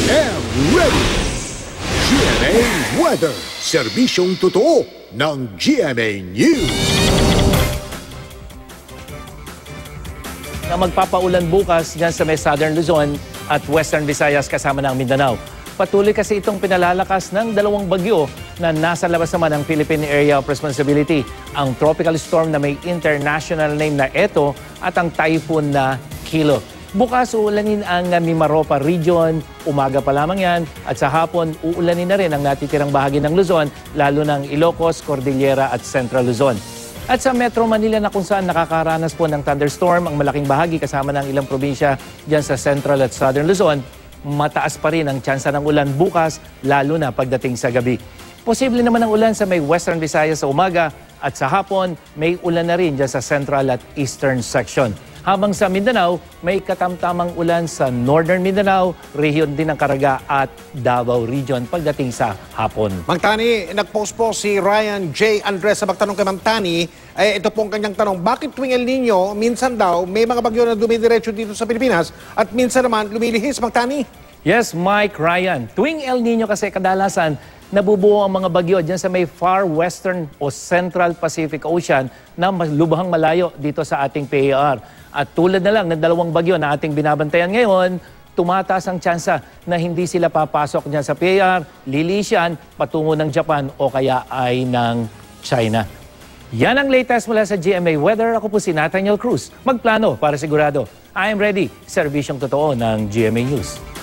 and ready! GMA Weather, serbisyong totoo ng GMA News. Na magpapaulan bukas dyan sa may Southern Luzon at Western Visayas kasama ng Mindanao. Patuloy kasi itong pinalalakas ng dalawang bagyo na nasa labas naman ng Philippine Area of Responsibility. Ang tropical storm na may international name na Eto at ang typhoon na Kilo. Bukas uulanin ang Mimaropa region, umaga pa lamang yan, at sa hapon uulanin na rin ang natitirang bahagi ng Luzon, lalo ng Ilocos, Cordillera at Central Luzon. At sa Metro Manila na kung saan nakakaranas po ng thunderstorm ang malaking bahagi kasama ng ilang probinsya dyan sa Central at Southern Luzon, mataas pa rin ang tsansa ng ulan bukas, lalo na pagdating sa gabi. Posible naman ang ulan sa may Western Visayas sa umaga at sa hapon may ulan na rin dyan sa Central at Eastern section. Habang sa Mindanao, may katamtamang ulan sa Northern Mindanao, rehiyon din ng Caraga at Davao Region pagdating sa hapon. Mang Tani, nag-post po si Ryan J. Andres sa magtanong kay Mang Tani. Ito po ang kanyang tanong, bakit tuwing El Nino, minsan daw may mga bagyo na dumidiretso dito sa Pilipinas at minsan naman lumilihis, Mang Tani? Yes, Mike, Ryan. Tuwing El Nino kasi kadalasan nabubuo ang mga bagyo dyan sa may far western o central Pacific Ocean na lubhang malayo dito sa ating PAR. At tulad na lang ng dalawang bagyo na ating binabantayan ngayon, tumataas ang tsansa na hindi sila papasok dyan sa PAR, lilisyan, patungo ng Japan o kaya ay ng China. Yan ang latest mula sa GMA Weather. Ako po si Nathaniel Cruz. Magplano para sigurado. I am ready. Serbisyong totoo ng GMA News.